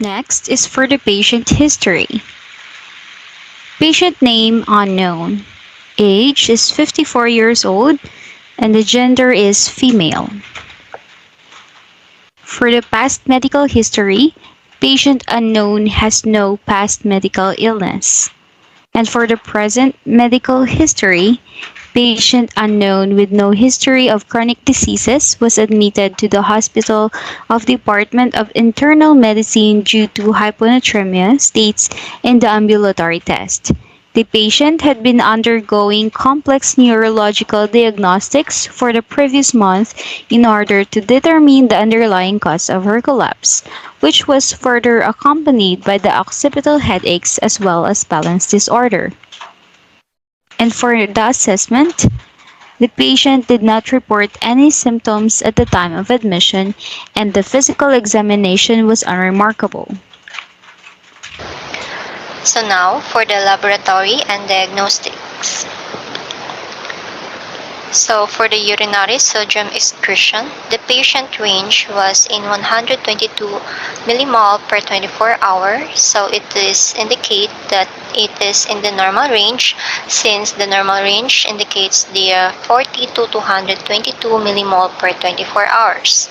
Next is for the patient history. Patient name unknown. Age is 54 years old and the gender is female. For the past medical history, patient unknown has no past medical illness. And for the present medical history, patient unknown with no history of chronic diseases was admitted to the hospital of Department of Internal Medicine due to hyponatremia states in the ambulatory test. The patient had been undergoing complex neurological diagnostics for the previous month in order to determine the underlying cause of her collapse, which was further accompanied by the occipital headaches as well as balance disorder. And for the assessment, the patient did not report any symptoms at the time of admission, and the physical examination was unremarkable. So now for the laboratory and diagnostics. So for the urinary sodium excretion, the patient range was in 122 millimole per 24 hours. So it is indicate that it is in the normal range, since the normal range indicates the 40 to 222 millimole per 24 hours.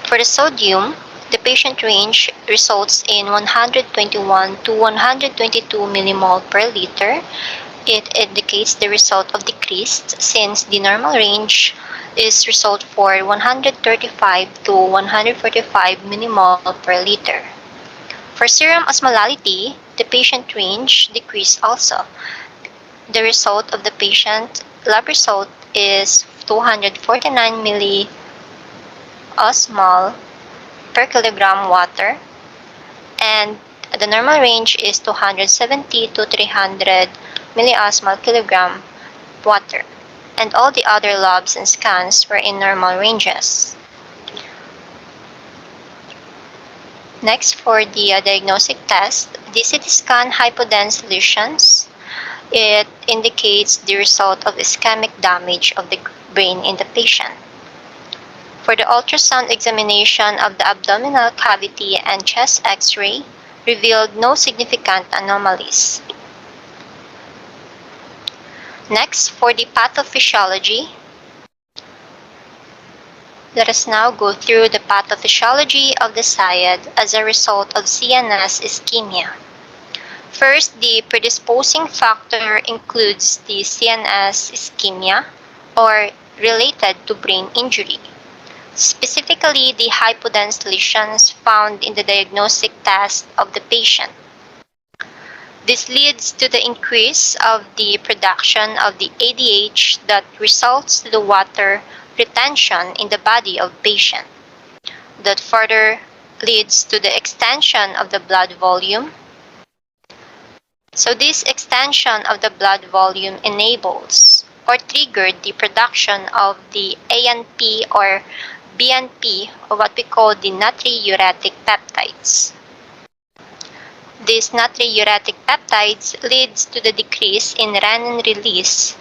For the sodium, the patient range results in 121 to 122 millimole per liter. It indicates the result of decreased, since the normal range is result for 135 to 145 millimole per liter. For serum osmolality, the patient range decreased also. The result of the patient lab result is 249 milliosmol per kilogram water, and the normal range is 270 to 300 milliosmol kilogram water, and all the other labs and scans were in normal ranges. Next, for the diagnostic test, the CT scan hypodense lesions. It indicates the result of ischemic damage of the brain in the patient. For the ultrasound examination of the abdominal cavity and chest X-ray, revealed no significant anomalies. Next, for the pathophysiology, let us now go through the pathophysiology of the SIADH as a result of CNS ischemia. First, the predisposing factor includes the CNS ischemia, or related to brain injury. Specifically, the hypodense lesions found in the diagnostic test of the patient. This leads to the increase of the production of the ADH that results to the water retention in the body of patient. That further leads to the extension of the blood volume. So this extension of the blood volume enables or triggered the production of the ANP or BNP, or what we call the natriuretic peptides. These natriuretic peptides leads to the decrease in renin release.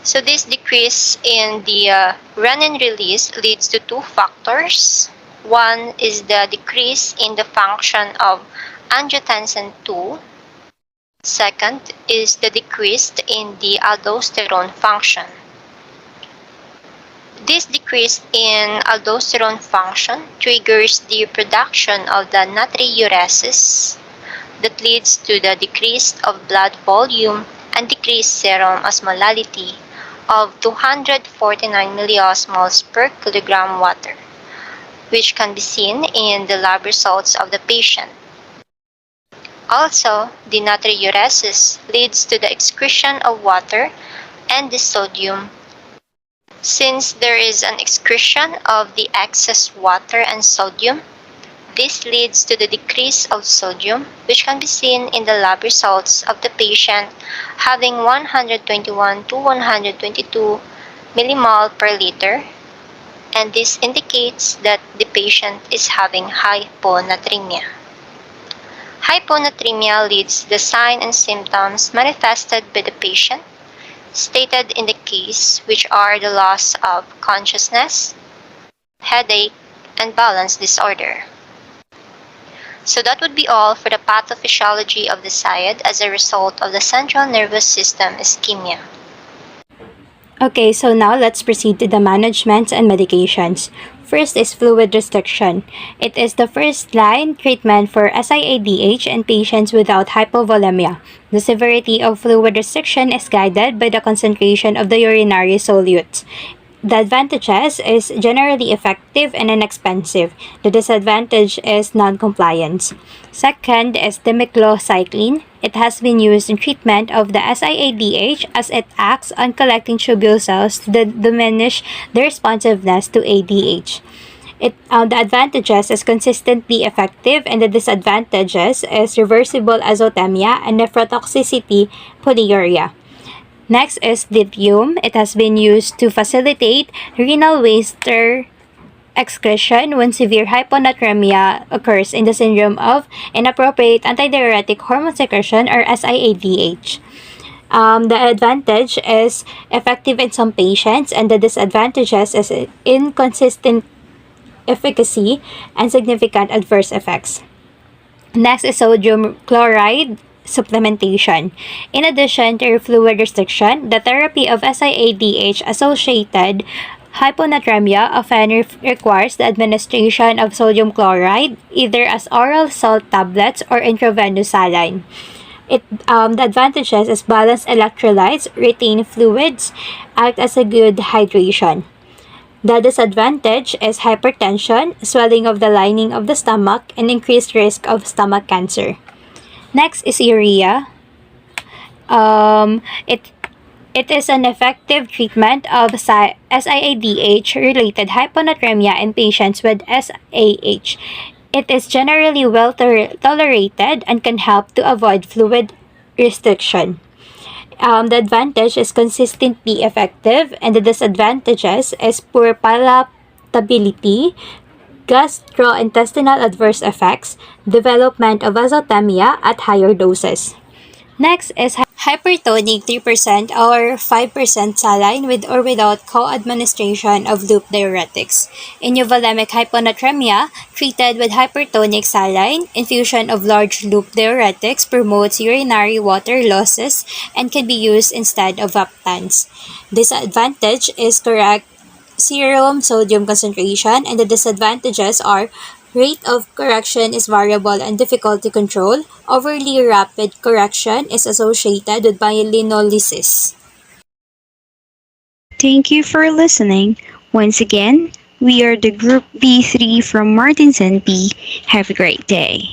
So this decrease in the renin release leads to two factors. One is the decrease in the function of angiotensin II. Second is the decrease in the aldosterone function. This decrease in aldosterone function triggers the production of the natriuresis that leads to the decrease of blood volume and decreased serum osmolality of 249 milliosmols per kilogram water, which can be seen in the lab results of the patient. Also, the natriuresis leads to the excretion of water and the sodium. Since there is an excretion of the excess water and sodium, this leads to the decrease of sodium, which can be seen in the lab results of the patient having 121 to 122 millimole per liter, and this indicates that the patient is having hyponatremia. Hyponatremia leads to the signs and symptoms manifested by the patient, stated in the case, which are the loss of consciousness, headache, and balance disorder. So that would be all for the pathophysiology of the SIAD as a result of the central nervous system ischemia. Okay, so now let's proceed to the management and medications. First is fluid restriction. It is the first line treatment for SIADH in patients without hypovolemia. The severity of fluid restriction is guided by the concentration of the urinary solutes. The advantages is generally effective and inexpensive. The disadvantage is non-compliance. Second is demiclocycline. It has been used in treatment of the SIADH as it acts on collecting tubule cells to diminish the responsiveness to ADH. The advantages is consistently effective and the disadvantages is reversible azotemia and nephrotoxicity polyuria. Next is lithium. It has been used to facilitate renal waster excretion when severe hyponatremia occurs in the syndrome of inappropriate antidiuretic hormone secretion or SIADH. The advantage is effective in some patients and the disadvantages is inconsistent efficacy and significant adverse effects. Next is sodium chloride supplementation. In addition to fluid restriction, the therapy of SIADH-associated hyponatremia often requires the administration of sodium chloride either as oral salt tablets or intravenous saline. The advantages is balanced electrolytes, retain fluids, act as a good hydration. The disadvantage is hypertension, swelling of the lining of the stomach, and increased risk of stomach cancer. Next is urea. It is an effective treatment of SIADH-related hyponatremia in patients with SAH. It is generally well tolerated and can help to avoid fluid restriction. The advantage is consistently effective and the disadvantages is poor palatability, gastrointestinal adverse effects, development of azotemia at higher doses. Next is hypertonic 3% or 5% saline with or without co-administration of loop diuretics. In euvolemic hyponatremia, treated with hypertonic saline, infusion of large loop diuretics promotes urinary water losses and can be used instead of Vaptans. Disadvantage is correct serum sodium concentration, and the disadvantages are rate of correction is variable and difficult to control. Overly rapid correction is associated with myelinolysis. Thank you for listening. Once again, we are the Group B3 from Martinson P. Have a great day.